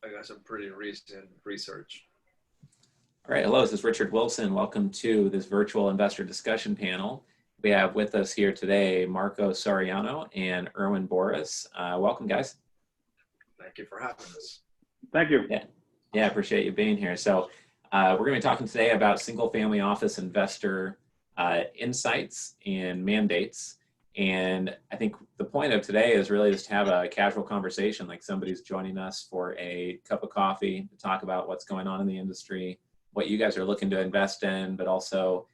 I got some pretty recent research. All right, hello, this is Richard Wilson. Welcome to this virtual investor discussion panel. We have with us here today Marco Soriano and Erwin Boris. Welcome, guys. Thank you for having us. Thank you. Yeah, I appreciate you being here. So we're going to be talking today about single-family office investor insights and mandates. And I think the point of today is really just to have a casual conversation, like somebody's joining us for a cup of coffee to talk about what's going on in the industry, what you guys are looking to invest in, but also,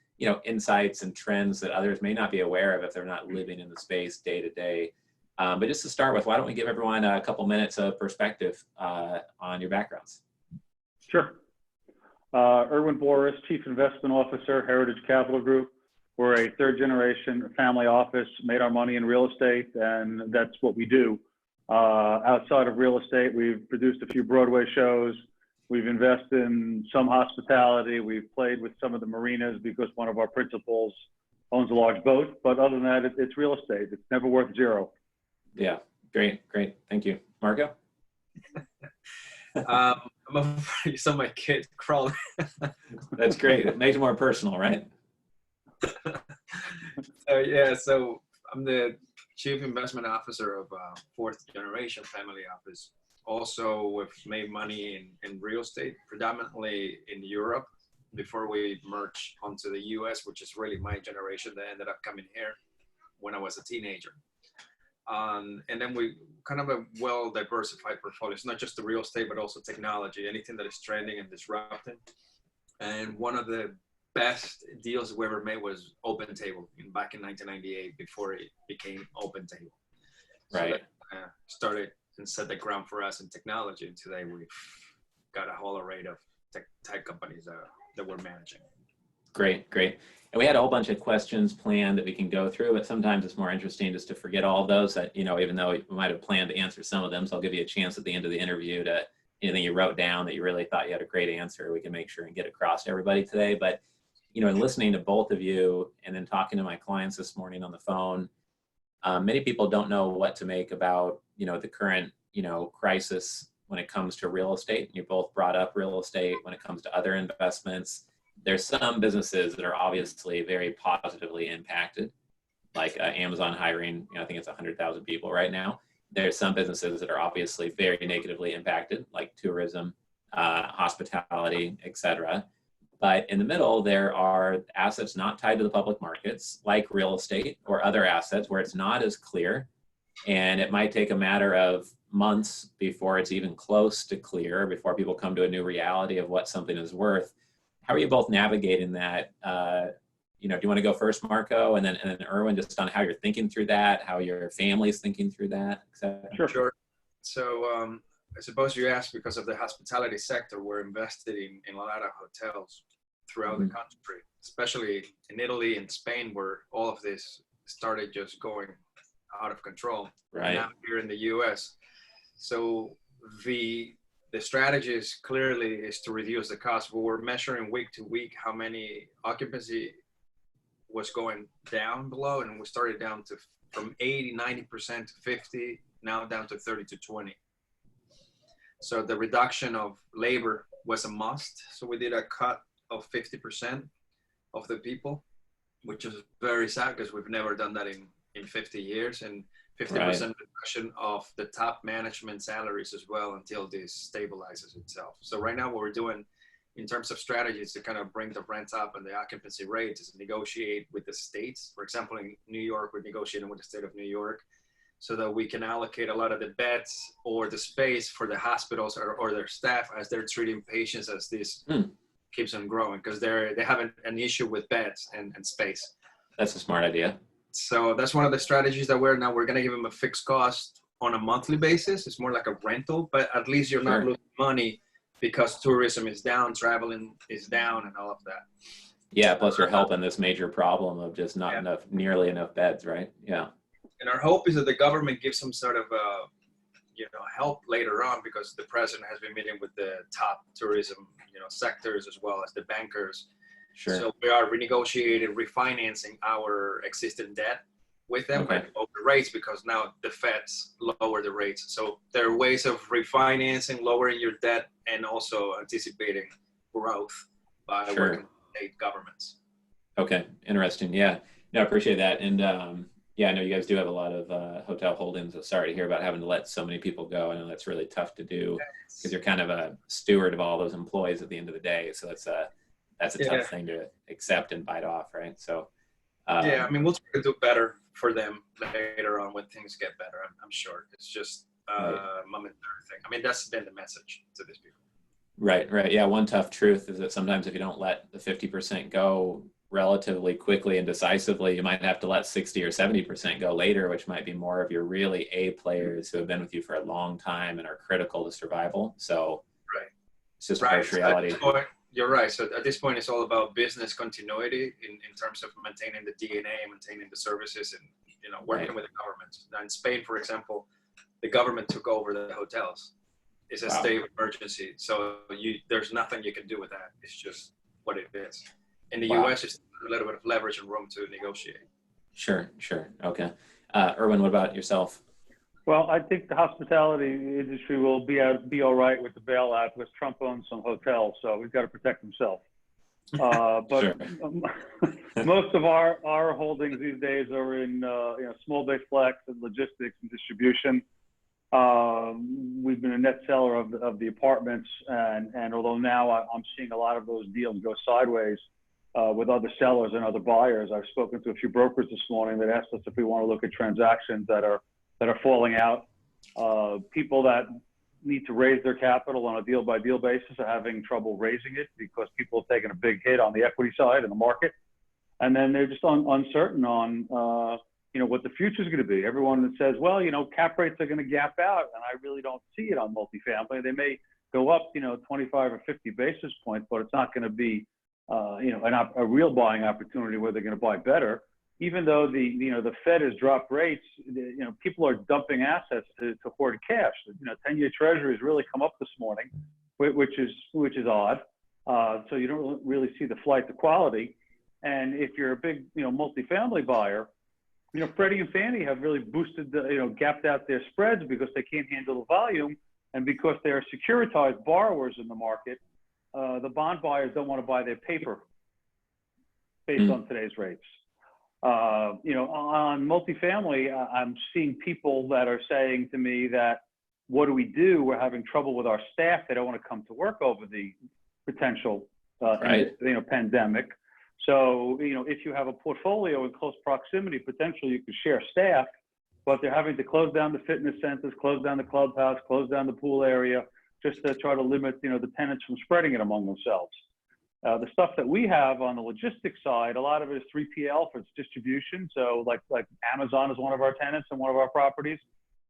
insights and trends that others may not be aware of if they're not living in the space day to day. But just to start with, why don't we give everyone a couple minutes of perspective on your backgrounds? Sure. Erwin Boris, Chief Investment Officer, Heritage Capital Group. We're a third-generation family office, made our money in real estate, and that's what we do. Outside of real estate, we've produced a few Broadway shows. We've invested in some hospitality. We've played with some of the marinas because one of our principals owns a large boat. But other than that, it's real estate. It's never worth zero. Yeah, great. Thank you. Marco? I'm afraid you saw my kid crawling. That's great. It makes it more personal, right? So I'm the Chief Investment Officer of a fourth generation family office. Also, we've made money in real estate, predominantly in Europe, before we merged onto the US, which is really my generation that ended up coming here when I was a teenager. And then we kind of a well-diversified portfolio. It's not just the real estate, but also technology, anything that is trending and disrupting. And one of the best deals we ever made was OpenTable back in 1998, before it became OpenTable. Right. So that, started and set the ground for us in technology. And today we've got a whole array of tech companies that we're managing. Great. And we had a whole bunch of questions planned that we can go through, but sometimes it's more interesting just to forget all of those that, even though we might have planned to answer some of them. So I'll give you a chance at the end of the interview to anything you wrote down that you really thought you had a great answer, we can make sure and get across to everybody today. But, in listening to both of you and then talking to my clients this morning on the phone, many people don't know what to make about, the current, crisis when it comes to real estate. You both brought up real estate when it comes to other investments. There's some businesses that are obviously very positively impacted, like Amazon hiring, I think it's 100,000 people right now. There's some businesses that are obviously very negatively impacted, like tourism, hospitality, etc. But in the middle, there are assets not tied to the public markets, like real estate or other assets where it's not as clear. And it might take a matter of months before it's even close to clear, before people come to a new reality of what something is worth. How are you both navigating that? Do you want to go first, Marco, and then Erwin, just on how you're thinking through that, how your family's thinking through that, etc. Sure. So I suppose you asked because of the hospitality sector. We're invested in a lot of hotels throughout the country, especially in Italy and Spain, where all of this started just going out of control. Right. Now here in the US. So the strategy is clearly to reduce the cost, but we're measuring week to week how many occupancy was going down below, and we started down to from 80-90% to 50, now down to 30 to 20. So the reduction of labor was a must. So we did a cut of 50% of the people, which is very sad because we've never done that in 50 years, and 50% reduction of the top management salaries as well until this stabilizes itself. So right now what we're doing in terms of strategies to kind of bring the rent up and the occupancy rates is negotiate with the states. For example, in New York, we're negotiating with the state of New York so that we can allocate a lot of the beds or the space for the hospitals or their staff as they're treating patients as this keeps on growing, because they have an issue with beds and space. That's a smart idea. So that's one of the strategies that we're going to give them a fixed cost on a monthly basis. It's more like a rental, but at least you're not losing money because tourism is down, traveling is down, and all of that. Yeah, plus you're helping this major problem of just not nearly enough beds, right? Yeah. And our hope is that the government gives some sort of help later on, because the president has been meeting with the top tourism sectors as well as the bankers. Sure. So we are renegotiating, refinancing our existing debt with them, Okay. but lower the rates because now the Feds lower the rates. So there are ways of refinancing, lowering your debt, and also anticipating growth by Sure. working with state governments. Okay, interesting. Yeah, no, I appreciate that. And yeah, I know you guys do have a lot of hotel holdings. So sorry to hear about having to let so many people go. I know that's really tough to do because you're kind of a steward of all those employees at the end of the day. So that's a Yeah. tough thing to accept and bite off, right? So Yeah, I mean, we'll try to do better for them later on when things get better. I'm sure. It's just right. momentary thing. I mean, that's been the message to these people. Right, right. Yeah, one tough truth is that sometimes if you don't let the 50% go relatively quickly and decisively, you might have to let 60 or 70% go later, which might be more of your really A players who have been with you for a long time and are critical to survival. So Right. it's just a Right. harsh So at reality. this point, you're right. So at this point, it's all about business continuity in terms of maintaining the DNA, maintaining the services, and working Right. with the government. Now in Spain, for example, the government took over the hotels. It's a Wow. state of emergency, so there's nothing you can do with that. It's just what it is. In the Wow. U.S., it's a little bit of leverage and room to negotiate. Sure, sure. Okay. Erwin, what about yourself? Well, I think the hospitality industry will be all right with the bailout because Trump owns some hotels, so he's got to protect himself. But Sure. most of our holdings these days are in small bay flex and logistics and distribution. We've been a net seller of the apartments, and although now I'm seeing a lot of those deals go sideways with other sellers and other buyers, I've spoken to a few brokers this morning that asked us if we want to look at transactions that are falling out. People that need to raise their capital on a deal by deal basis are having trouble raising it because people have taken a big hit on the equity side in the market, and then they're just uncertain on what the future is going to be. Everyone that says, well, cap rates are going to gap out, and I really don't see it on multifamily. They may go up 25 or 50 basis points, but it's not going to be a real buying opportunity where they're going to buy better. Even though the Fed has dropped rates, people are dumping assets to hoard cash. 10-year Treasuries really come up this morning, which is odd. So you don't really see the flight to quality. And if you're a big multifamily buyer, Freddie and Fannie have really boosted gapped out their spreads because they can't handle the volume, and because they are securitized borrowers in the market, the bond buyers don't want to buy their paper based on today's rates. On multifamily, I'm seeing people that are saying to me that, what do we do? We're having trouble with our staff. They don't want to come to work over the potential pandemic. So, if you have a portfolio in close proximity, potentially you could share staff, but they're having to close down the fitness centers, close down the clubhouse, close down the pool area, just to try to limit, the tenants from spreading it among themselves. The stuff that we have on the logistics side, a lot of it is 3PL for its distribution. So like Amazon is one of our tenants and one of our properties.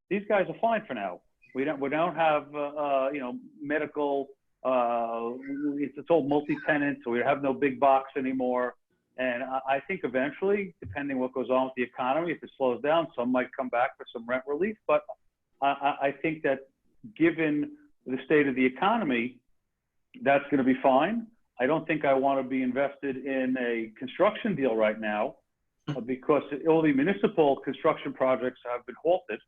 These guys are fine for now. We don't have, medical, it's all multi-tenant, so we have no big box anymore. And I think eventually, depending what goes on with the economy, if it slows down, some might come back for some rent relief. But I think that given the state of the economy, that's going to be fine. I don't think I want to be invested in a construction deal right now because all the municipal construction projects have been halted.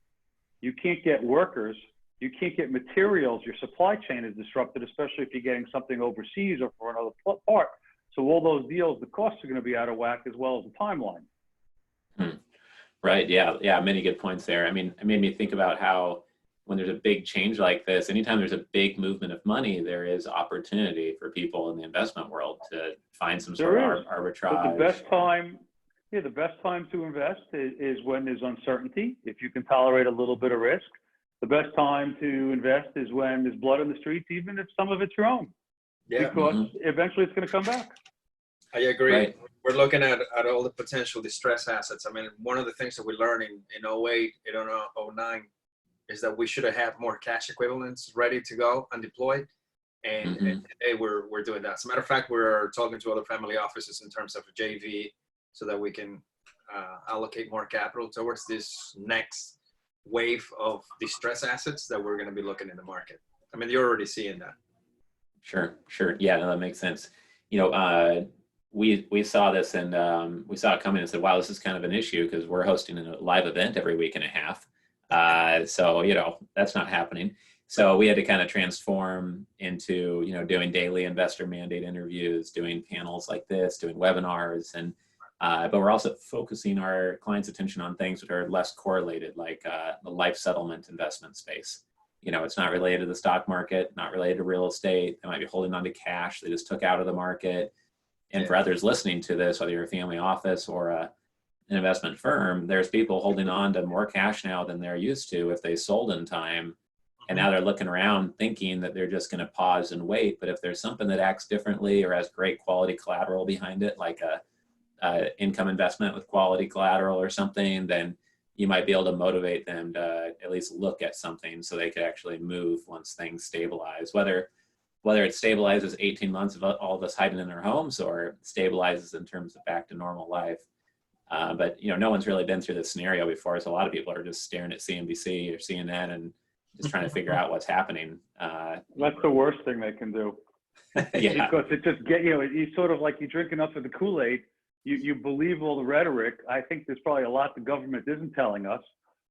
You can't get workers. You can't get materials. Your supply chain is disrupted, especially if you're getting something overseas or for another part. So all those deals, the costs are going to be out of whack as well as the timeline. Right. Yeah. Many good points there. I mean, it made me think about how when there's a big change like this, anytime there's a big movement of money, there is opportunity for people in the investment world to find some sort of arbitrage. But the best time to invest is when there's uncertainty. If you can tolerate a little bit of risk. The best time to invest is when there's blood in the streets, even if some of it's your own. Yeah. Because eventually it's going to come back. I agree. Right. We're looking at all the potential distress assets. I mean, one of the things that we learned in 08, 09 is that we should have had more cash equivalents ready to go and deployed. And today we're doing that. As a matter of fact, we're talking to other family offices in terms of a JV so that we can allocate more capital towards this next wave of distress assets that we're going to be looking in the market. I mean, you're already seeing that. Sure. Yeah, no, that makes sense. we saw this and we saw it coming and said, wow, this is kind of an issue because we're hosting a live event every week and a half. So, that's not happening. So we had to kind of transform into, doing daily investor mandate interviews, doing panels like this, doing webinars. But we're also focusing our clients' attention on things that are less correlated, like the life settlement investment space. It's not related to the stock market, not related to real estate. They might be holding on to cash they just took out of the market. And for others listening to this, whether you're a family office or an investment firm, there's people holding on to more cash now than they're used to if they sold in time. And now they're looking around thinking that they're just going to pause and wait. But if there's something that acts differently or has great quality collateral behind it, like a income investment with quality collateral or something, then you might be able to motivate them to at least look at something so they could actually move once things stabilize, whether it stabilizes 18 months of all of us hiding in our homes or stabilizes in terms of back to normal life. But no one's really been through this scenario before, so a lot of people are just staring at CNBC or CNN and just trying to figure out what's happening. That's the worst thing they can do. Yeah. Because it just you sort of like you drink enough of the Kool-Aid, you believe all the rhetoric. I think there's probably a lot the government isn't telling us,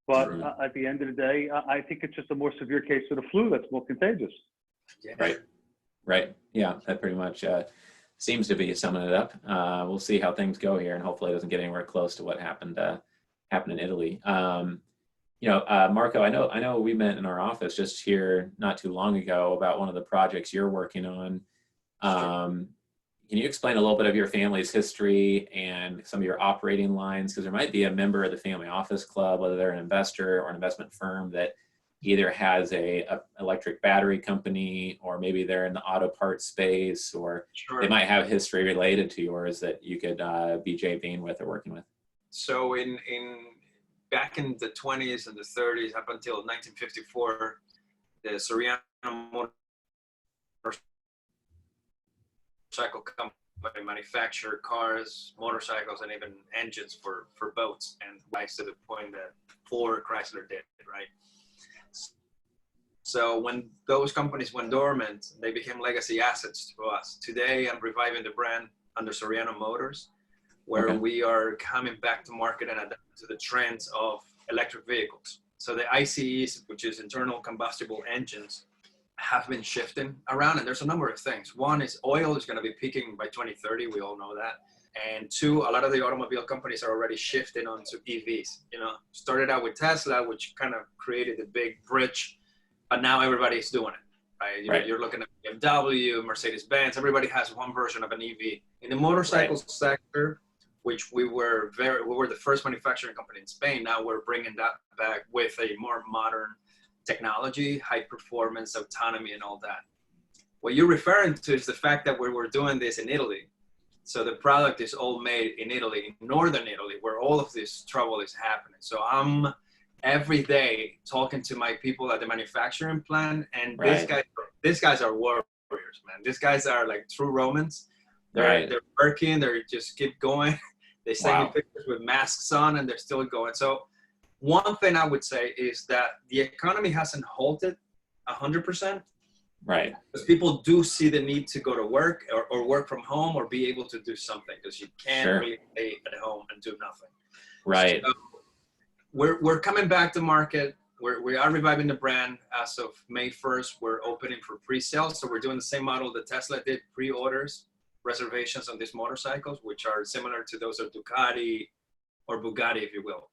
but at the end of the day, I think it's just a more severe case of the flu that's more contagious. Yeah. Right. Yeah, that pretty much seems to be summing it up. We'll see how things go here, and hopefully it doesn't get anywhere close to what happened in Italy. Marco, I know we met in our office just here not too long ago about one of the projects you're working on. Can you explain a little bit of your family's history and some of your operating lines? Because there might be a member of the family office club, whether they're an investor or an investment firm, that either has a electric battery company, or maybe they're in the auto parts space, or they might have history related to yours that you could be JVing with or working with. So back in the 20s and the 30s, up until 1954, the Soriano motorcycle company manufactured cars, motorcycles, and even engines for boats, and rise to the point that Ford, Chrysler did, right? So when those companies went dormant, they became legacy assets to us. Today, I'm reviving the brand under Soriano Motors, where we are coming back to market and adapt to the trends of electric vehicles. So the ICEs, which is internal combustible engines, have been shifting around, and there's a number of things. One is oil is going to be peaking by 2030. We all know that. And two, a lot of the automobile companies are already shifting onto EVs. Started out with Tesla, which kind of created a big bridge, but now everybody's doing it, right? You're looking at BMW, Mercedes-Benz. Everybody has one version of an EV. In the motorcycle sector, which we were the first manufacturing company in Spain. Now we're bringing that back with a more modern technology, high performance, autonomy, and all that. What you're referring to is the fact that we were doing this in Italy. So the product is all made in Italy, in northern Italy, where all of this trouble is happening. So I'm every day talking to my people at the manufacturing plant, and these guys are warriors, man. These guys are like true Romans. They're working, they just keep going. They send me pictures with masks on, and they're still going. So one thing I would say is that the economy hasn't halted 100%. Right. Because people do see the need to go to work or work from home or be able to do something, because you can't really stay at home and do nothing. Right. So we're coming back to market. We are reviving the brand. As of May 1st, we're opening for pre-sales. So we're doing the same model that Tesla did, pre-orders, reservations on these motorcycles, which are similar to those of Ducati or Bugatti, if you will,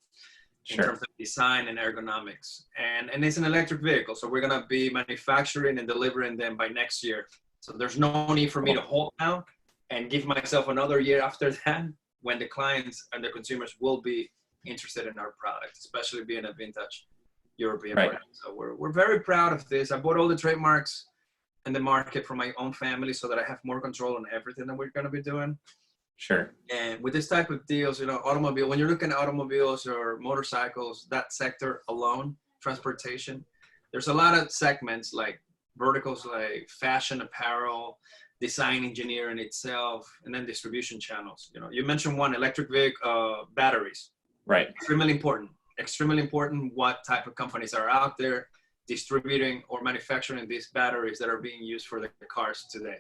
in terms of design and ergonomics. And it's an electric vehicle, so we're going to be manufacturing and delivering them by next year. So there's no need for me to hold now and give myself another year after that, when the clients and the consumers will be interested in our product, especially being a vintage European brand. So we're very proud of this. I bought all the trademarks in the market from my own family so that I have more control on everything that we're going to be doing. Sure. And with this type of deals, automobile, when you're looking at automobiles or motorcycles, that sector alone, transportation, there's a lot of segments like verticals like fashion, apparel, design engineering itself, and then distribution channels. You mentioned one, electric vehicle batteries. Right. Extremely important what type of companies are out there distributing or manufacturing these batteries that are being used for the cars today.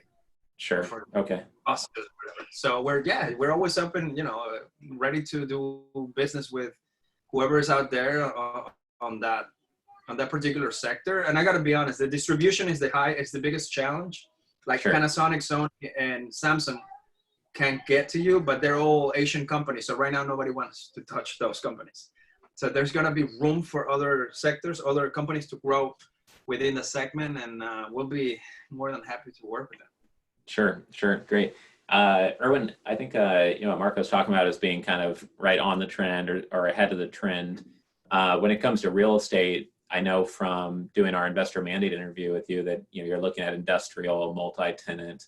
Sure. for Okay. buses or whatever. So we're always open, ready to do business with whoever is out there on that particular sector. And I got to be honest, the distribution is the biggest challenge. Like Sure. Panasonic, Sony, and Samsung can't get to you, but they're all Asian companies. So right now, nobody wants to touch those companies. So there's going to be room for other sectors, other companies to grow within the segment, and we'll be more than happy to work with them. Sure. Great. Erwin, I think, what Marco's talking about is being kind of right on the trend or ahead of the trend. When it comes to real estate, I know from doing our investor mandate interview with you that, you're looking at industrial, multi-tenant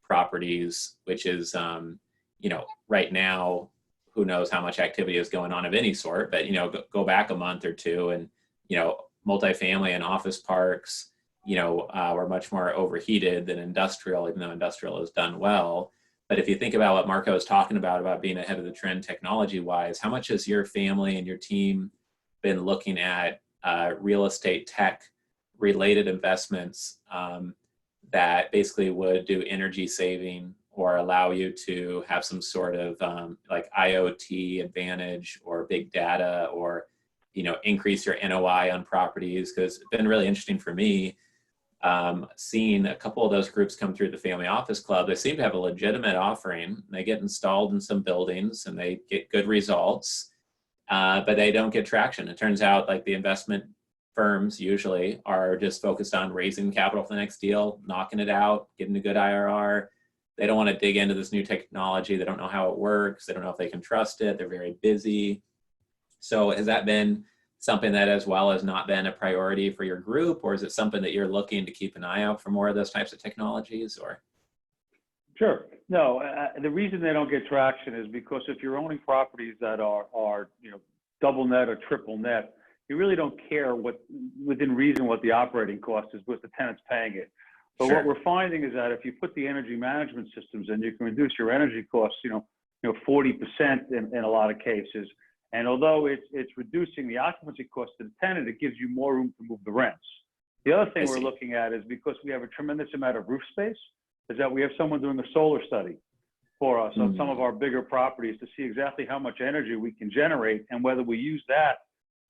properties, which is, right now, who knows how much activity is going on of any sort, but, go back a month or two and, multifamily and office parks, were much more overheated than industrial, even though industrial has done well. But if you think about what Marco is talking about being ahead of the trend technology-wise, how much has your family and your team been looking at real estate tech related investments that basically would do energy saving or allow you to have some sort of like IoT advantage or big data or, increase your NOI on properties? Because it's been really interesting for me seeing a couple of those groups come through the Family Office Club. They seem to have a legitimate offering. They get installed in some buildings and they get good results, but they don't get traction. It turns out like the investment firms usually are just focused on raising capital for the next deal, knocking it out, getting a good IRR. They don't want to dig into this new technology. They don't know how it works. They don't know if they can trust it. They're very busy. So has that been something that as well has not been a priority for your group, or is it something that you're looking to keep an eye out for more of those types of technologies? Or Sure. No, the reason they don't get traction is because if you're owning properties that are double net or triple net, you really don't care within reason what the operating cost is, but the tenant's paying it. But Sure. what we're finding is that if you put the energy management systems in, you can reduce your energy costs, 40% in a lot of cases. And although it's reducing the occupancy cost to the tenant, it gives you more room to move the rents. The other thing we're looking at is because we have a tremendous amount of roof space, is that we have someone doing a solar study for us on some of our bigger properties to see exactly how much energy we can generate and whether we use that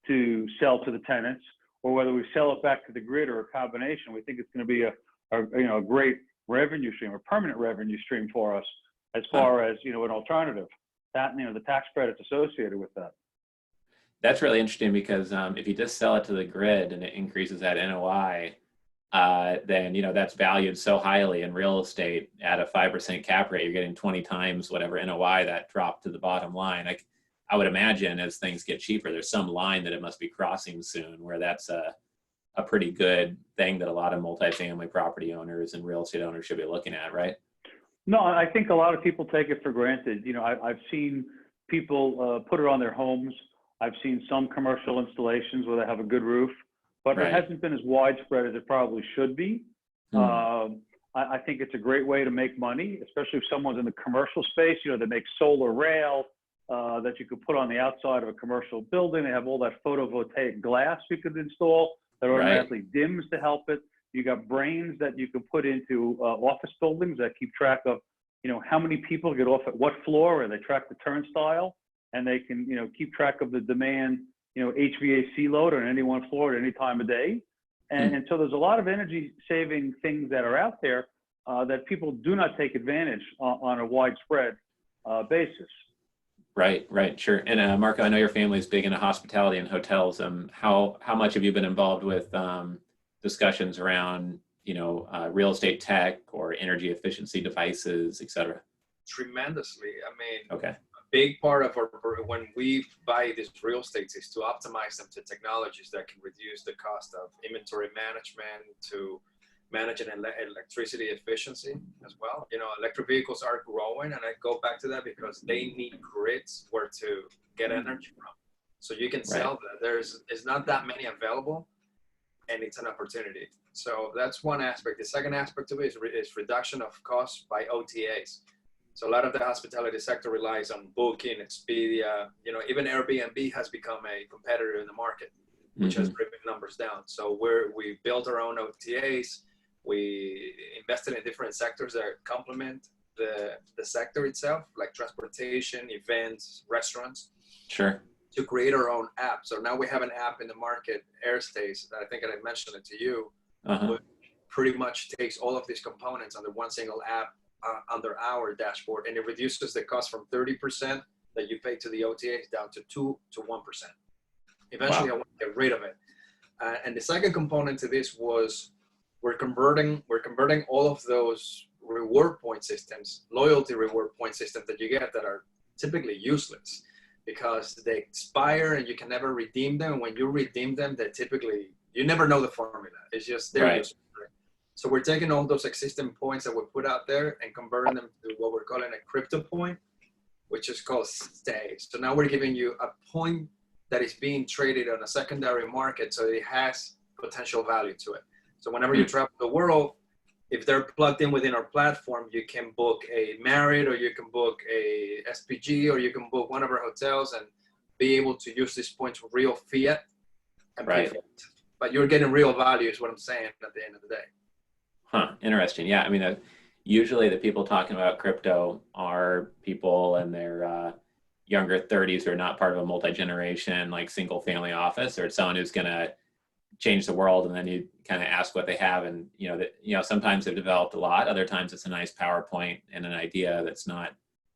to sell to the tenants or whether we sell it back to the grid or a combination. We think it's going to be a great revenue stream, a permanent revenue stream for us as far as, an alternative. That, the tax credits associated with that. that's really interesting because if you just sell it to the grid and it increases that NOI, then that's valued so highly in real estate at a 5% cap rate. You're getting 20 times whatever NOI that dropped to the bottom line. I would imagine as things get cheaper, there's some line that it must be crossing soon where that's a pretty good thing that a lot of multifamily property owners and real estate owners should be looking at, right? No, I think a lot of people take it for granted. I've seen people put it on their homes. I've seen some commercial installations where they have a good roof, but Right. it hasn't been as widespread as it probably should be. I think it's a great way to make money, especially if someone's in the commercial space. They make solar rail that you could put on the outside of a commercial building. They have all that photovoltaic glass you could install that automatically dims to help it. You got brains that you can put into office buildings that keep track of, how many people get off at what floor, and they track the turnstile, and they can, keep track of the demand, HVAC load on any one floor at any time of day. And so there's a lot of energy saving things that are out there that people do not take advantage on a widespread basis. Right, sure. And Marco, I know your family is big into hospitality and hotels. How much have you been involved with discussions around, real estate tech or energy efficiency devices, et cetera? Tremendously. I mean, okay. A big part of when we buy these real estates is to optimize them to technologies that can reduce the cost of inventory management, to manage an electricity efficiency as well. Electric vehicles are growing, and I go back to that because they need grids where to get energy from. So you can sell that. There's not that many available, and it's an opportunity. So that's one aspect. The second aspect of it is reduction of costs by OTAs. So a lot of the hospitality sector relies on Booking, Expedia, even Airbnb has become a competitor in the market, which has driven numbers down. So we built our own OTAs. We invested in different sectors that complement the sector itself, like transportation, events, restaurants. Sure. To create our own app. So now we have an app in the market, Airstays, that I think I mentioned it to you, which pretty much takes all of these components under one single app under our dashboard, and it reduces the cost from 30% that you pay to the OTAs down to 2 to 1%. Eventually, I want to get rid of it. And the second component to this was we're converting all of those reward point systems, loyalty reward point systems that you get that are typically useless, because they expire and you can never redeem them. When you redeem them, they typically, you never know the formula. It's just they're useless. So we're taking all those existing points that we put out there and converting them to what we're calling a crypto point, which is called stay. So now we're giving you a point that is being traded on a secondary market, so it has potential value to it. So whenever you travel the world, if they're plugged in within our platform, you can book a Marriott, or you can book a SPG, or you can book one of our hotels and be able to use these points for real fiat and pay for it. But you're getting real value is what I'm saying at the end of the day. Huh, interesting. Yeah, I mean, usually the people talking about crypto are people in their younger 30s who are not part of a multi-generation, like single family office, or someone who's going to change the world, and then you kind of ask what they have, and sometimes they've developed a lot, other times it's a nice PowerPoint and an idea that's not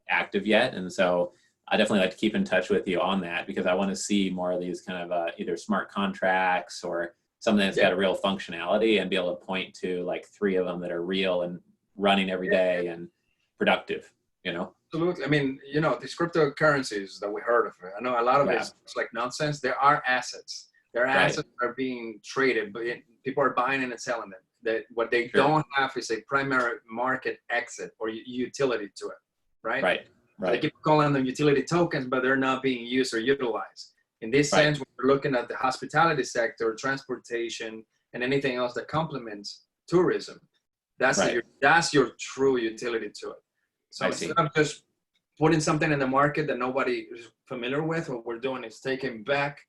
active yet. And so I definitely like to keep in touch with you on that, because I want to see more of these kind of either smart contracts or something that's got a real functionality, and be able to point to like 3 of them that are real and running every day and productive, Absolutely. I mean, these cryptocurrencies that we heard of, I know a lot of it's like nonsense. There are assets. Their assets are being traded, but people are buying and selling them. That what they don't have is a primary market exit or utility to it, right? They keep calling them utility tokens, but they're not being used or utilized. In this sense, when we're looking at the hospitality sector, transportation, and anything else that complements tourism, that's your true utility to it. So instead of just putting something in the market that nobody is familiar with, what we're doing is taking back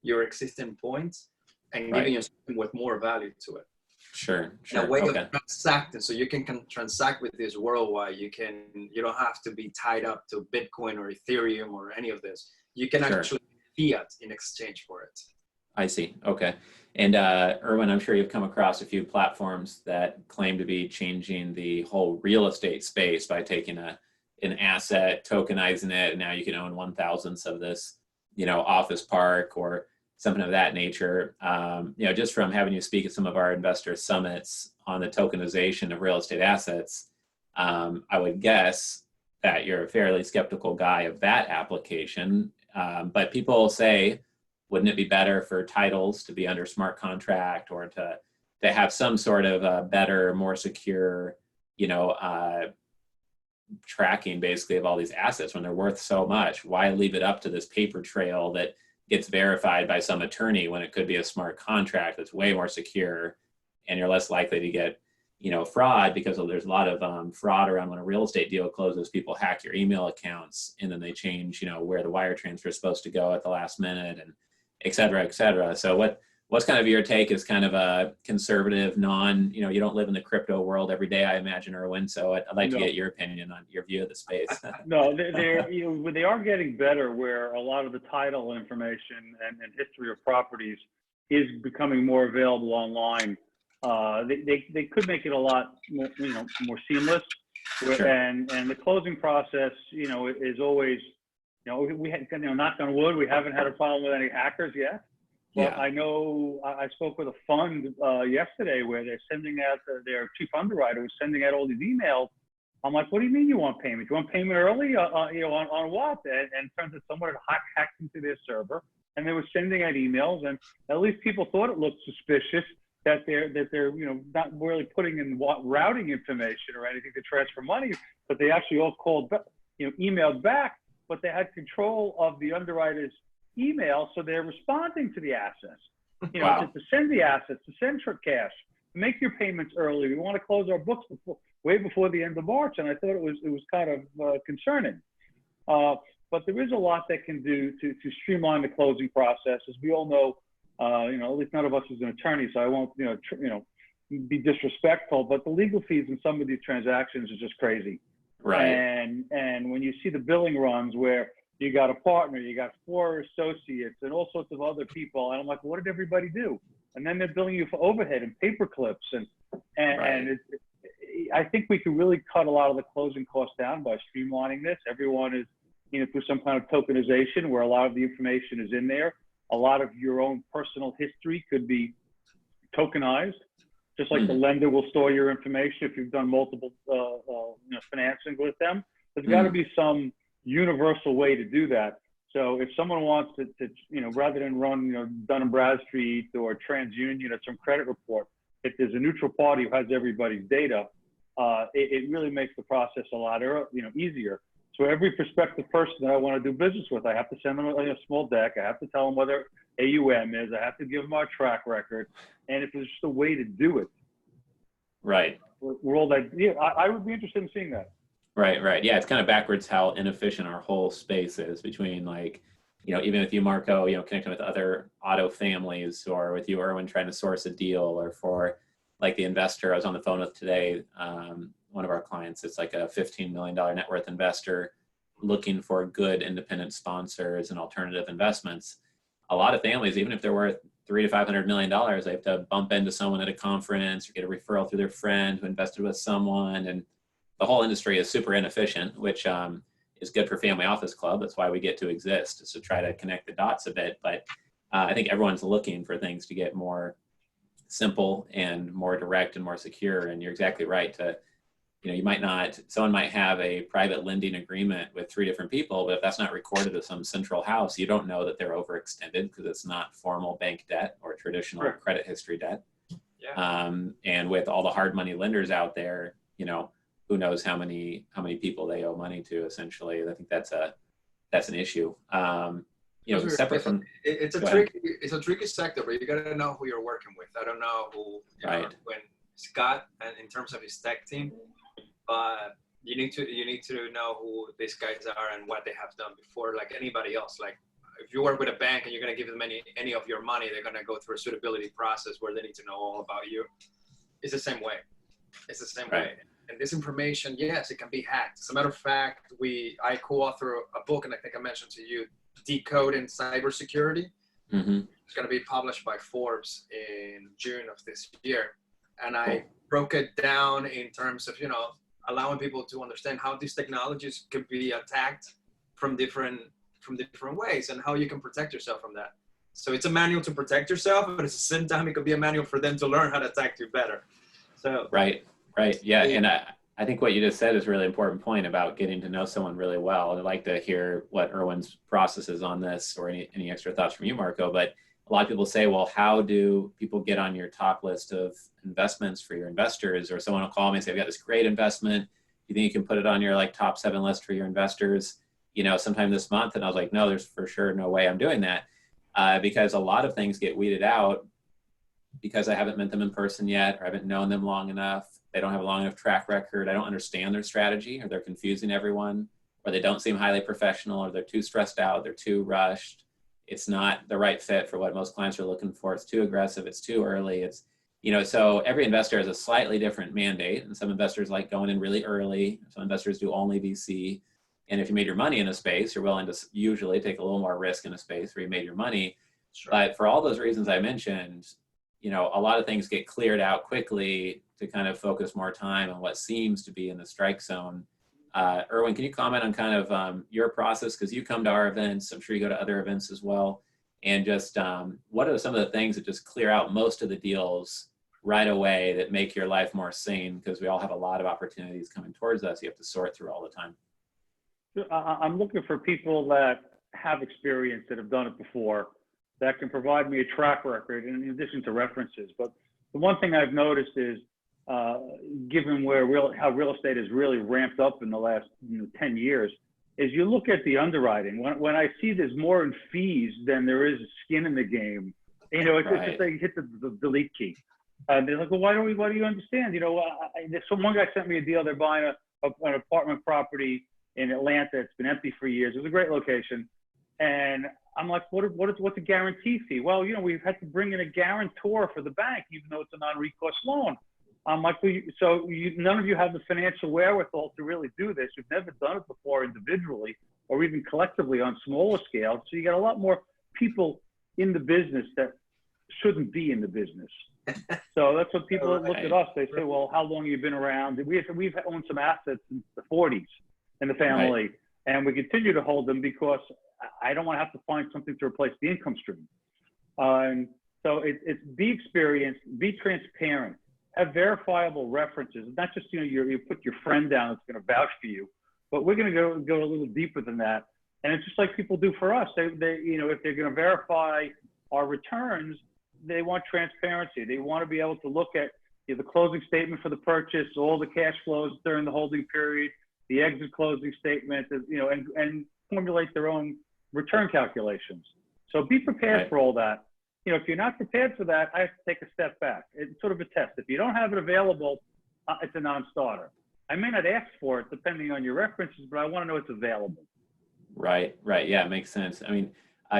your existing points and giving you something with more value to it. Sure. A way of transacting, so you can transact with this worldwide. You don't have to be tied up to Bitcoin or Ethereum or any of this. You can actually fiat in exchange for it. I see. Okay. And Erwin, I'm sure you've come across a few platforms that claim to be changing the whole real estate space by taking an asset, tokenizing it, and now you can own 1/1000th of this, office park or something of that nature. Just from having you speak at some of our investor summits on the tokenization of real estate assets, I would guess that you're a fairly skeptical guy of that application. But people say, wouldn't it be better for titles to be under smart contract, or to have some sort of better, more secure, tracking basically of all these assets when they're worth so much? Why leave it up to this paper trail that gets verified by some attorney when it could be a smart contract that's way more secure, and you're less likely to get, fraud, because there's a lot of fraud around when a real estate deal closes. People hack your email accounts, and then they change, where the wire transfer is supposed to go at the last minute, and et cetera, et cetera. So what's kind of your take as kind of a conservative, you don't live in the crypto world every day, I imagine, Erwin. So I'd like to get your opinion on your view of the space. No, they are getting better, where a lot of the title information and history of properties is becoming more available online. They could make it a lot more, more seamless. And the closing process, is always, we had, knock on wood, we haven't had a problem with any hackers yet. But I know I spoke with a fund yesterday where they're sending out their chief underwriter was sending out all these emails. I'm like, what do you mean you want payment? You want payment early? On what? And it turns out someone had hacked into their server, and they were sending out emails, and at least people thought it looked suspicious that they're not really putting in routing information or anything to transfer money, but they actually all emailed back, but they had control of the underwriter's email, so they're responding to the assets, to send the assets, to send for cash, make your payments early. We want to close our books way before the end of March, and I thought it was kind of concerning. But there is a lot that can do to streamline the closing process. As we all know, at least none of us is an attorney, so I won't be disrespectful, but the legal fees in some of these transactions are just crazy. Right. And when you see the billing runs where you got a partner, you got 4 associates and all sorts of other people, and I'm like, what did everybody do? And then they're billing you for overhead and paper clips, and I think we could really cut a lot of the closing costs down by streamlining this. Everyone is, through some kind of tokenization where a lot of the information is in there. A lot of your own personal history could be tokenized, just like the lender will store your information if you've done multiple financing with them. There's got to be some universal way to do that. So if someone wants to rather than run Dun and Bradstreet or TransUnion or some credit report, if there's a neutral party who has everybody's data, it really makes the process a lot easier. So every prospective person that I want to do business with, I have to send them a small deck. I have to tell them whether AUM is. I have to give them our track record. And if there's just a way to do it, right? We're all that. Yeah, I would be interested in seeing that. Right. Yeah, it's kind of backwards how inefficient our whole space is between even with you, Marco, connecting with other auto families, or with you, Erwin, trying to source a deal, or for like the investor I was on the phone with today, one of our clients, it's like a $15 million net worth investor looking for good independent sponsors and alternative investments. A lot of families, even if they're worth $300 to $500 million, they have to bump into someone at a conference or get a referral through their friend who invested with someone. And the whole industry is super inefficient, which is good for Family Office Club. That's why we get to exist, is to try to connect the dots a bit. But I think everyone's looking for things to get more simple and more direct and more secure. And you're exactly right to, someone might have a private lending agreement with 3 different people, but if that's not recorded at some central house, you don't know that they're overextended because it's not formal bank debt or traditional credit history debt. Yeah. And with all the hard money lenders out there, who knows how many people they owe money to, essentially. I think that's an issue. Separate from it's a tricky sector, but you gotta know who you're working with. I don't know who when Scott, and in terms of his tech team, but you need to know who these guys are and what they have done before, like anybody else. Like if you work with a bank and you're gonna give them any of your money, they're gonna go through a suitability process where they need to know all about you. It's the same way. Way. And this information, yes, it can be hacked. As a matter of fact, I co-author a book, and I think I mentioned to you, Decoding Cybersecurity. It's going to be published by Forbes in June of this year. And I broke it down in terms of, allowing people to understand how these technologies can be attacked from different ways and how you can protect yourself from that. So it's a manual to protect yourself, but at the same time, it could be a manual for them to learn how to attack you better. So Right. Yeah. And I think what you just said is a really important point about getting to know someone really well. I'd like to hear what Erwin's process is on this, or any extra thoughts from you, Marco. But a lot of people say, well, how do people get on your top list of investments for your investors? Or someone will call me and say, I've got this great investment. You think you can put it on your top 7 list for your investors, sometime this month? And I was like, no, there's for sure no way I'm doing that. Because a lot of things get weeded out because I haven't met them in person yet, or I haven't known them long enough. They don't have a long enough track record. I don't understand their strategy, or they're confusing everyone, or they don't seem highly professional, or they're too stressed out, they're too rushed. It's not the right fit for what most clients are looking for. It's too aggressive. It's too early. So every investor has a slightly different mandate, and some investors like going in really early. Some investors do only VC. And if you made your money in a space, you're willing to usually take a little more risk in a space where you made your money. Sure. But for all those reasons I mentioned, a lot of things get cleared out quickly to kind of focus more time on what seems to be in the strike zone. Erwin, can you comment on kind of your process? Because you come to our events, I'm sure you go to other events as well. And just what are some of the things that just clear out most of the deals right away that make your life more sane? Because we all have a lot of opportunities coming towards us. You have to sort through all the time. I'm looking for people that have experience, that have done it before, that can provide me a track record in addition to references. But the one thing I've noticed is, given how real estate has really ramped up in the last 10 years, is you look at the underwriting. When I see there's more in fees than there is skin in the game, it's just like hit the delete key. They're like, well, why do you understand? One guy sent me a deal. They're buying an apartment property in Atlanta. It's been empty for years. It was a great location. And I'm like, what's a guarantee fee? Well, we've had to bring in a guarantor for the bank, even though it's a non-recourse loan. I'm like, none of you have the financial wherewithal to really do this. You've never done it before individually or even collectively on smaller scales. So you got a lot more people in the business that shouldn't be in the business. So that's what people look at us. They say, well, how long have you been around? We've owned some assets since the 40s in the family, and we continue to hold them because I don't want to have to find something to replace the income stream. So it's be experienced, be transparent, have verifiable references. Not just, you put your friend down that's going to vouch for you, but we're going to go a little deeper than that. And it's just like people do for us. They if they're going to verify our returns, they want transparency. They want to be able to look at the closing statement for the purchase, all the cash flows during the holding period, the exit closing statement, and formulate their own return calculations. So be prepared for all that. If you're not prepared for that, I have to take a step back. It's sort of a test. If you don't have it available, it's a non-starter. I may not ask for it depending on your references, but I want to know it's available. Right. Yeah, it makes sense. I mean,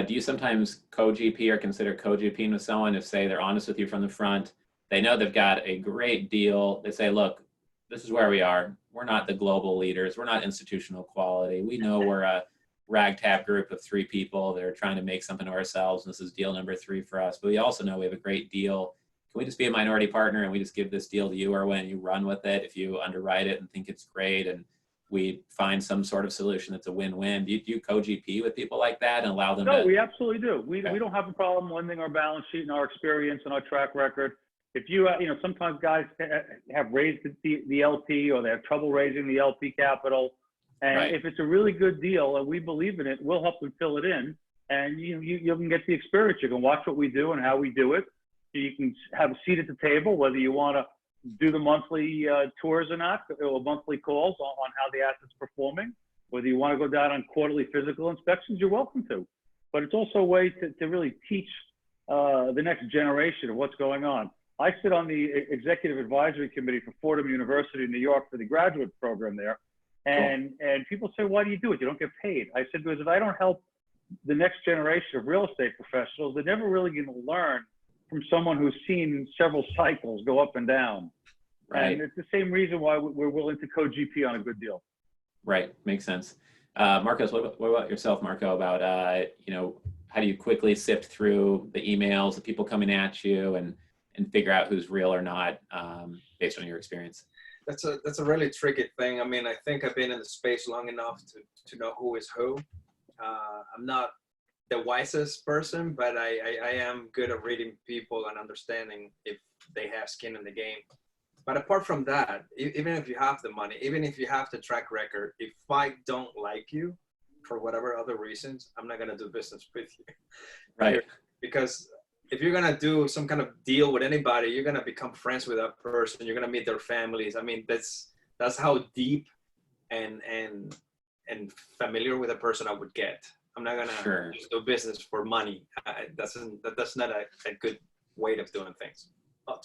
do you sometimes co-GP or consider co-GPing with someone if, say, they're honest with you from the front, they know they've got a great deal, they say, look, this is where we are. We're not the global leaders. We're not institutional quality. We know we're a ragtag group of 3 people that are trying to make something of ourselves. And this is deal number 3 for us. But we also know we have a great deal. Can we just be a minority partner and we just give this deal to you, Erwin, and you run with it if you underwrite it and think it's great, and we find some sort of solution that's a win-win? Do you co-GP with people like that and allow them to? No, we absolutely do. We don't have a problem lending our balance sheet and our experience and our track record. If sometimes guys have raised the LP or they have trouble raising the LP capital. And if it's a really good deal and we believe in it, we'll help them fill it in. And you can get the experience. You can watch what we do and how we do it. You can have a seat at the table, whether you want to do the monthly tours or not, or monthly calls on how the asset's performing. Whether you want to go down on quarterly physical inspections, you're welcome to. But it's also a way to really teach the next generation of what's going on. I sit on the executive advisory committee for Fordham University in New York for the graduate program there. And people say, why do you do it? You don't get paid. I said, because if I don't help the next generation of real estate professionals, they're never really going to learn from someone who's seen several cycles go up and down. Right. And it's the same reason why we're willing to co-GP on a good deal. Right. Makes sense. Marcos, what about yourself, Marco, about, how do you quickly sift through the emails, the people coming at you, and figure out who's real or not based on your experience? That's a really tricky thing. I mean, I think I've been in the space long enough to know who is who. I'm not the wisest person, but I am good at reading people and understanding if they have skin in the game. But apart from that, even if you have the money, even if you have the track record, if I don't like you for whatever other reasons, I'm not going to do business with you. Right. Because if you're going to do some kind of deal with anybody, you're going to become friends with that person. You're going to meet their families. I mean, that's how deep and familiar with a person I would get. I'm not going to just do business for money. That's not a good way of doing things.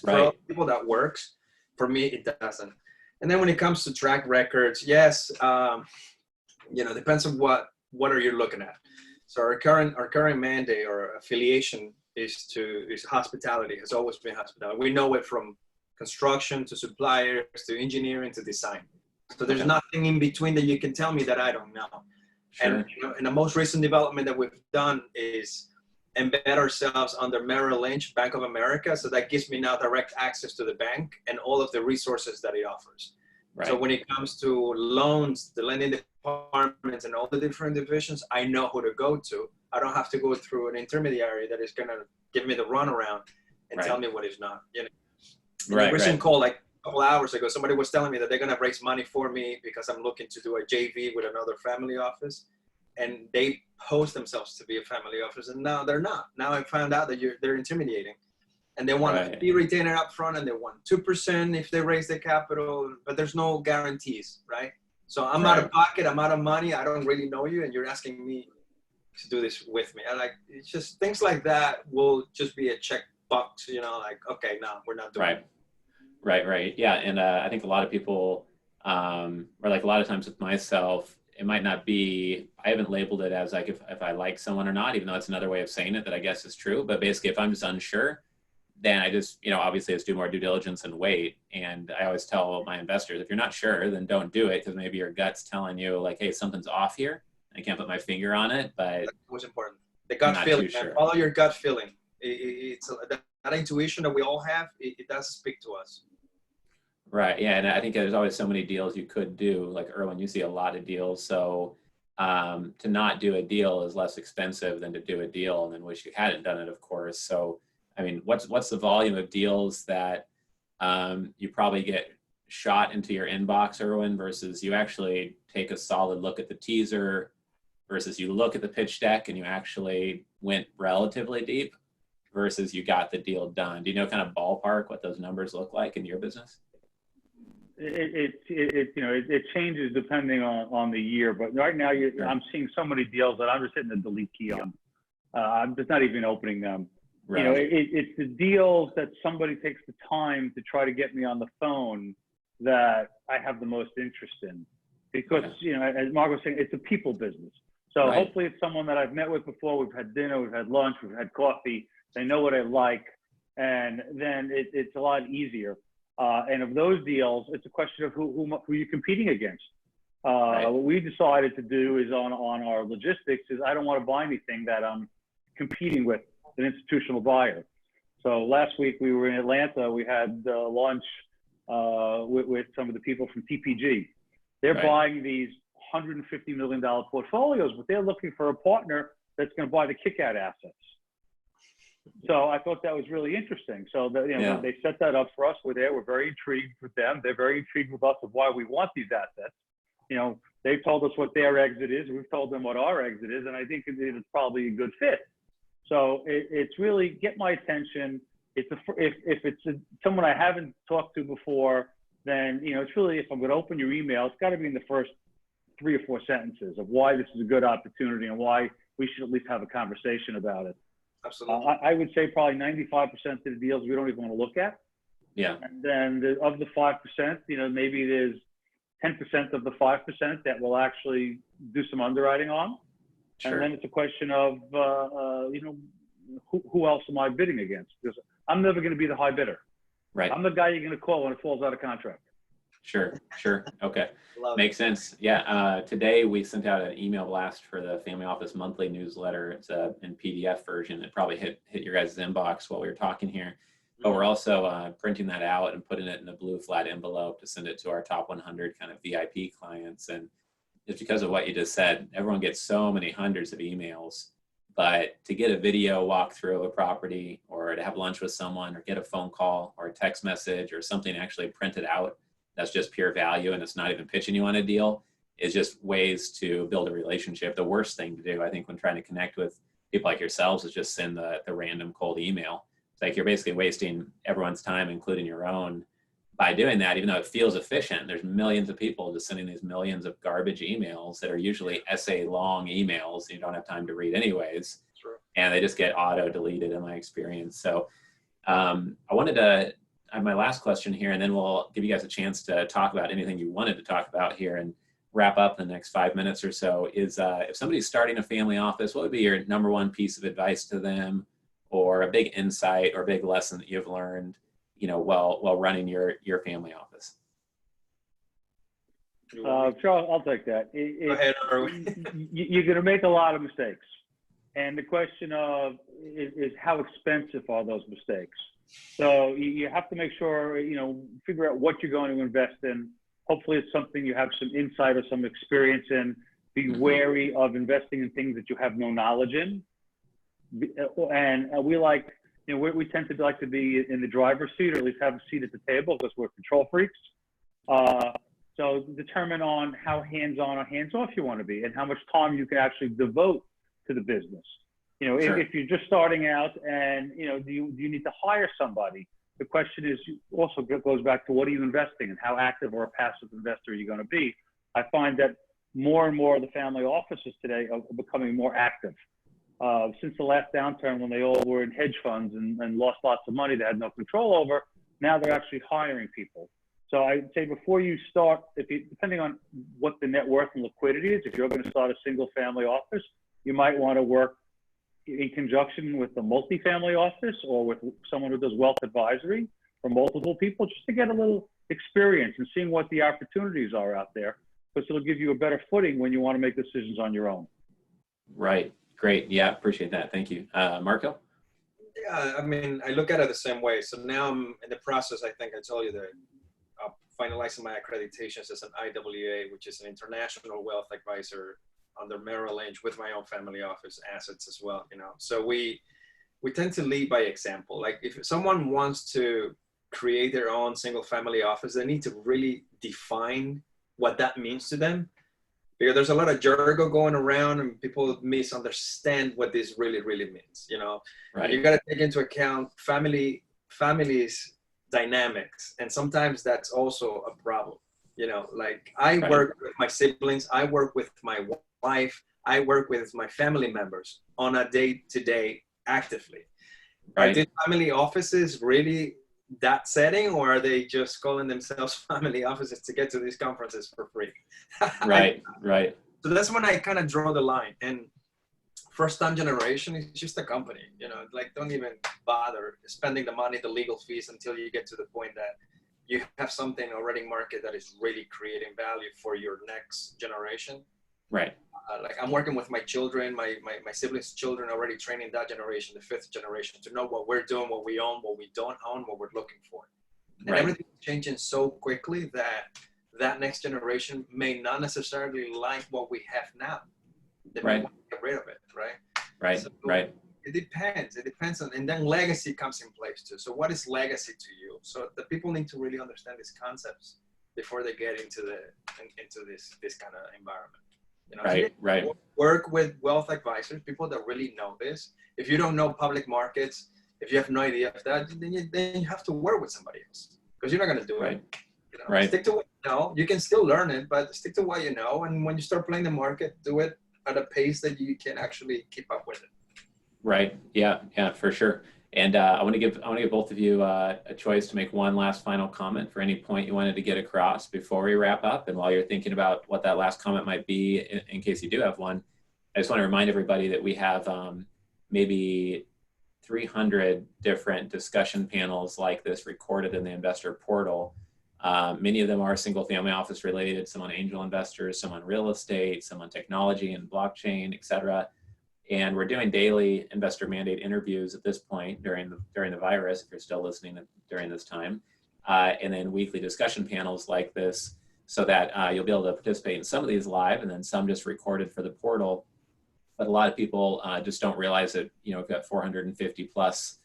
For other people that works. For me, it doesn't. And then when it comes to track records, yes, depends on what are you looking at. So our current mandate or affiliation is hospitality. Has always been hospitality. We know it from construction to suppliers to engineering to design. So there's nothing in between that you can tell me that I don't know. Sure. And the most recent development that we've done is embed ourselves under Merrill Lynch, Bank of America. So that gives me now direct access to the bank and all of the resources that it offers. Right. So when it comes to loans, the lending departments and all the different divisions, I know who to go to. I don't have to go through an intermediary that is going to give me the runaround and tell me what is not. In a recent call, like a couple hours ago, somebody was telling me that they're going to raise money for me because I'm looking to do a JV with another family office. And they pose themselves to be a family office, and now they're not. Now I found out that they're intimidating, and they want to be retained up front, and they want 2% if they raise the capital, but there's no guarantees, right? So I'm out of pocket, I'm out of money, I don't really know you, and you're asking me to do this with me. It's just things like that will just be a check box, okay, no, we're not doing it. Right. Yeah, and I think a lot of people, or like a lot of times with myself, it might not be, I haven't labeled it as like if I like someone or not, even though that's another way of saying it that I guess is true. But basically, if I'm just unsure, then I just, obviously let's do more due diligence and wait. And I always tell my investors, if you're not sure, then don't do it, because maybe your gut's telling you like, hey, something's off here. I can't put my finger on it, but that's what's important. The gut feeling, sure. Follow your gut feeling. It's that intuition that we all have. It does speak to us. Right. Yeah. And I think there's always so many deals you could do. Like Erwin, you see a lot of deals. So to not do a deal is less expensive than to do a deal and then wish you hadn't done it, of course. So, I mean, what's the volume of deals that you probably get shot into your inbox, Erwin, versus you actually take a solid look at the teaser versus you look at the pitch deck and you actually went relatively deep versus you got the deal done? Do you know kind of ballpark what those numbers look like in your business? It changes depending on the year, but right now I'm seeing so many deals that I'm just hitting the delete key on. I'm just not even opening them. Right. It's the deals that somebody takes the time to try to get me on the phone that I have the most interest in, because as Mark was saying, it's a people business. So hopefully it's someone that I've met with before. We've had dinner, we've had lunch, we've had coffee. They know what I like, and then it's a lot easier. And of those deals, it's a question of who you're competing against. What we decided to do is on our logistics is I don't want to buy anything that I'm competing with an institutional buyer. So last week we were in Atlanta. We had lunch with some of the people from TPG. They're buying these $150 million portfolios, but they're looking for a partner that's going to buy the kick-out assets. So I thought that was really interesting. So that, they set that up for us. We're there. We're very intrigued with them. They're very intrigued with us of why we want these assets. They've told us what their exit is. We've told them what our exit is, and I think it's probably a good fit. So it's really get my attention. If it's someone I haven't talked to before, then it's really, if I'm going to open your email, it's got to be in the first 3 or 4 sentences of why this is a good opportunity and why we should at least have a conversation about it. Absolutely. I would say probably 95% of the deals we don't even want to look at. Yeah. And then of the 5%, maybe there's 10% of the 5% that we'll actually do some underwriting on. Sure. And then it's a question of, who else am I bidding against? Because I'm never going to be the high bidder. Right. I'm the guy you're going to call when it falls out of contract. Sure. Okay. Makes sense. Yeah. Today we sent out an email blast for the Family Office monthly newsletter. It's in PDF version. It probably hit your guys' inbox while we were talking here. But we're also printing that out and putting it in a blue flat envelope to send it to our top 100 kind of VIP clients. And it's because of what you just said. Everyone gets so many hundreds of emails, but to get a video walkthrough of a property, or to have lunch with someone, or get a phone call or a text message or something actually printed out that's just pure value and it's not even pitching you on a deal, is just ways to build a relationship. The worst thing to do, I think, when trying to connect with people like yourselves is just send the random cold email. It's like you're basically wasting everyone's time, including your own, by doing that, even though it feels efficient. There's millions of people just sending these millions of garbage emails that are usually essay long emails you don't have time to read anyways. Sure. And they just get auto deleted in my experience. So I wanted to have my last question here, and then we'll give you guys a chance to talk about anything you wanted to talk about here and wrap up in the next 5 minutes or so. Is if somebody's starting a family office, what would be your number one piece of advice to them, or a big insight or big lesson that you've learned, while running your family office? Charles, I'll take that. Go ahead. You're going to make a lot of mistakes. And the question of is how expensive are those mistakes? So you have to make sure, figure out what you're going to invest in. Hopefully it's something you have some insight or some experience in. Be wary of investing in things that you have no knowledge in. And we like, we tend to like to be in the driver's seat, or at least have a seat at the table, because we're control freaks. So determine on how hands-on or hands-off you want to be, and how much time you can actually devote to the business. Sure. If you're just starting out and, do you need to hire somebody? The question is also goes back to what are you investing in? How active or a passive investor are you going to be? I find that more and more of the family offices today are becoming more active. Since the last downturn, when they all were in hedge funds and lost lots of money they had no control over, now they're actually hiring people. So I'd say before you start, depending on what the net worth and liquidity is, if you're going to start a single family office, you might want to work in conjunction with the multifamily office or with someone who does wealth advisory for multiple people, just to get a little experience and seeing what the opportunities are out there, because it'll give you a better footing when you want to make decisions on your own. Right. Great. Yeah, appreciate that. Thank you. Marco? Yeah, I mean, I look at it the same way. So now I'm in the process, I think I told you that I'm finalizing my accreditations as an IWA, which is an international wealth advisor under Merrill Lynch with my own family office assets as well, you know. So we tend to lead by example. Like if someone wants to create their own single family office, they need to really define what that means to them, because there's a lot of jargon going around and people misunderstand what this really, really means, you know. Right. You got to take into account families dynamics, and sometimes that's also a problem, you know. Like I work with my siblings, I work with my wife, I work with my family members on a day-to-day actively. Are these family offices really that setting, or are they just calling themselves family offices to get to these conferences for free? Right. So that's when I kind of draw the line. And first time generation is just a company, you know, like don't even bother spending the money, the legal fees, until you get to the point that you have something already market that is really creating value for your next generation. Right. Like I'm working with my children, my siblings' children, already training that generation, the fifth generation, to know what we're doing, what we own, what we don't own, what we're looking for. And everything's changing so quickly that next generation may not necessarily like what we have now. They may want to get rid of it, right? So it depends. It depends on, and then legacy comes in place too. So what is legacy to you? So the people need to really understand these concepts before they get into this kind of environment. You know, work with wealth advisors, people that really know this. If you don't know public markets, if you have no idea of that, then you have to work with somebody else, because you're not going to do it. You know, stick to what you know. You can still learn it, but stick to what you know. And when you start playing the market, do it at a pace that you can actually keep up with it. Right. Yeah, for sure. And I want to give both of you a choice to make one last final comment for any point you wanted to get across before we wrap up. And while you're thinking about what that last comment might be, in case you do have one, I just want to remind everybody that we have maybe 300 different discussion panels like this recorded in the investor portal. Many of them are single family office related, some on angel investors, some on real estate, some on technology and blockchain, et cetera. And we're doing daily investor mandate interviews at this point during the virus, if you're still listening during this time, and then weekly discussion panels like this, so that you'll be able to participate in some of these live, and then some just recorded for the portal. But a lot of people just don't realize that, you know, we've got 450 plus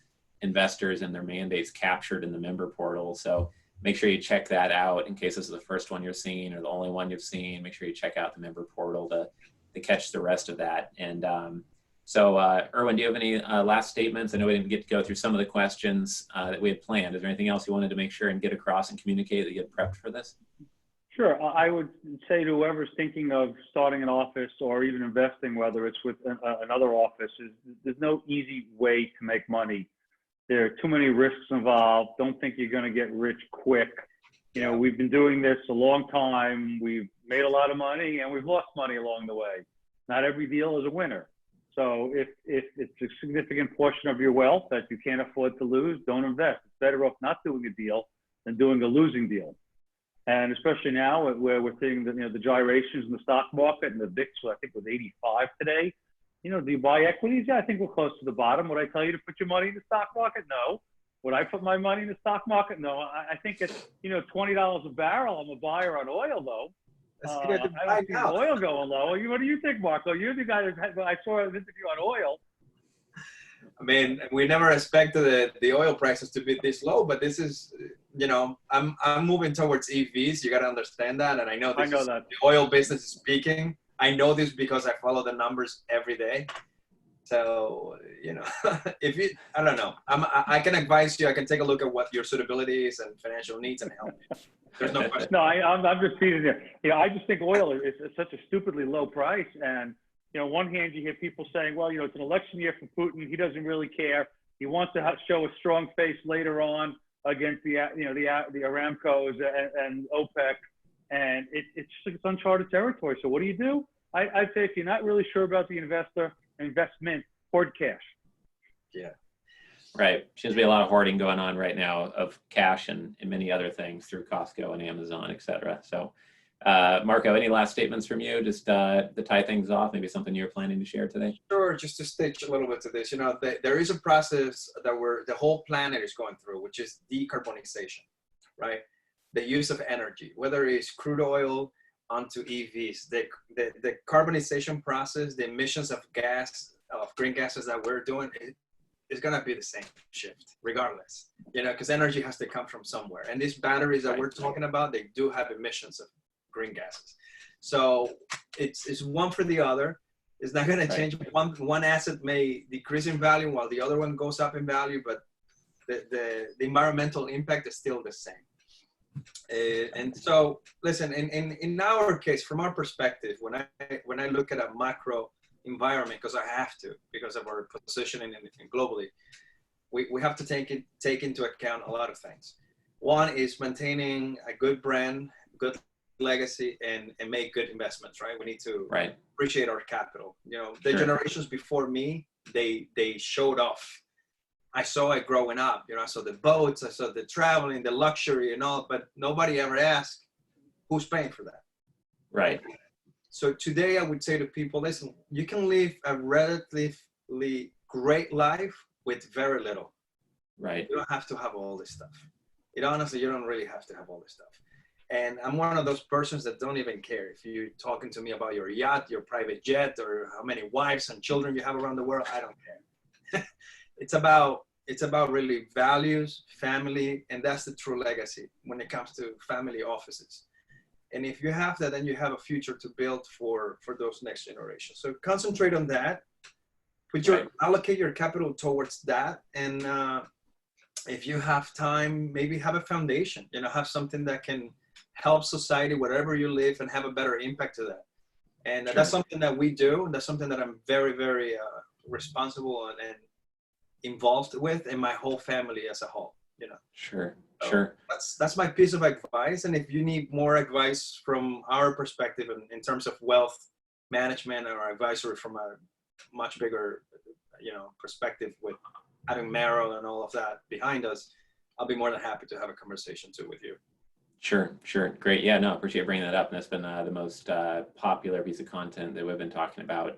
investors and their mandates captured in the member portal. So make sure you check that out in case this is the first one you're seeing or the only one you've seen. Make sure you check out the member portal to catch the rest of that. And so, Erwin, do you have any last statements? I know we didn't get to go through some of the questions that we had planned. Is there anything else you wanted to make sure and get across and communicate that you had prepped for this? Sure. I would say to whoever's thinking of starting an office or even investing, whether it's with another office, there's no easy way to make money. There are too many risks involved. Don't think you're going to get rich quick. You know, we've been doing this a long time. We've made a lot of money and we've lost money along the way. Not every deal is a winner. So if it's a significant portion of your wealth that you can't afford to lose, don't invest. It's better off not doing a deal than doing a losing deal. And especially now where we're seeing the gyrations in the stock market, and the VIX, I think, was 85 today. You know, do you buy equities? Yeah, I think we're close to the bottom. Would I tell you to put your money in the stock market? No. Would I put my money in the stock market? No. I think it's, $20 a barrel. I'm a buyer on oil, though. I don't see oil going low. What do you think, Marco? You're the guy I saw an interview on oil. I mean, we never expected the oil prices to be this low, but this is, I'm moving towards EVs. You got to understand that. And I know that the oil business is peaking. I know this because I follow the numbers every day. So, I don't know. I can advise you. I can take a look at what your suitability is and financial needs and help you. There's no question. No, I'm just teasing you. I just think oil is such a stupidly low price. And, on one hand, you hear people saying, well, it's an election year for Putin. He doesn't really care. He wants to show a strong face later on. against the Aramcos and OPEC, and it's just like it's uncharted territory. So what do? I'd say if you're not really sure about the investment, hoard cash. Yeah. Right. Seems to be a lot of hoarding going on right now of cash and many other things through Costco and Amazon, et cetera. So, Marco, any last statements from you just to tie things off? Maybe something you're planning to share today? Sure. Just to stitch a little bit to this, there is a process that the whole planet is going through, which is decarbonization, right? The use of energy, whether it's crude oil onto EVs, the carbonization process, the emissions of green gases that we're doing, it's going to be the same shift regardless, because energy has to come from somewhere. And these batteries that we're talking about, they do have emissions of green gases. So it's one for the other. It's not going to change. One asset may decrease in value while the other one goes up in value, but the environmental impact is still the same. And so, listen, in our case, from our perspective, when I look at a macro environment, because I have to, because of our positioning globally, we have to take into account a lot of things. One is maintaining a good brand, good legacy, and make good investments, right? We need to appreciate our capital. The generations before me, they showed off. I saw it growing up. I saw the boats, I saw the traveling, the luxury and all, but nobody ever asked who's paying for that. Right. So today I would say to people, listen, you can live a relatively great life with very little. Right. You don't have to have all this stuff. Honestly, you don't really have to have all this stuff. And I'm one of those persons that don't even care if you're talking to me about your yacht, your private jet, or how many wives and children you have around the world. I don't care. It's about really values, family, and that's the true legacy when it comes to family offices. And if you have that, then you have a future to build for those next generations. So concentrate on that. Allocate your capital towards that. And if you have time, maybe have a foundation, have something that can help society wherever you live and have a better impact to that. And that's something that we do. That's something that I'm very, very responsible and involved with, and my whole family as a whole. Sure. That's my piece of advice. And if you need more advice from our perspective in terms of wealth management or advisory from a much bigger, perspective with having Merrill and all of that behind us, I'll be more than happy to have a conversation too with you. Sure. Great. Yeah, no, I appreciate bringing that up. And that's been the most popular piece of content that we've been talking about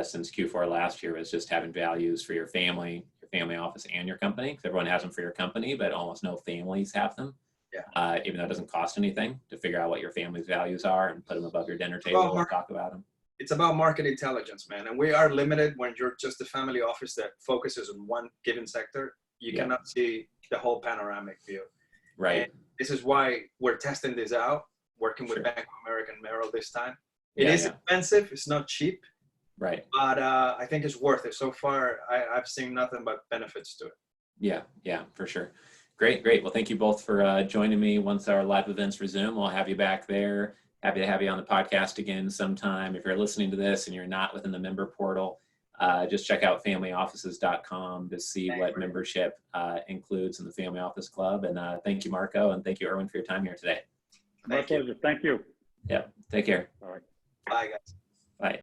since Q4 last year, was just having values for your family office, and your company. Because everyone has them for your company, but almost no families have them. Yeah. Even though it doesn't cost anything to figure out what your family's values are and put them above your dinner table and talk about them. It's about market intelligence, man. And we are limited when you're just a family office that focuses on one given sector. You cannot see the whole panoramic view. Right. And this is why we're testing this out, working with Bank of America and Merrill this time. It is expensive. It's not cheap. Right. But I think it's worth it. So far, I've seen nothing but benefits to it. Yeah, for sure. Great. Well, thank you both for joining me. Once our live events resume, we'll have you back there. Happy to have you on the podcast again sometime. If you're listening to this and you're not within the member portal, just check out familyoffices.com to see what membership includes in the Family Office Club. And thank you, Marco, and thank you, Erwin, for your time here today. My pleasure. Thank you. Yeah, take care. All right. Bye, guys. Bye.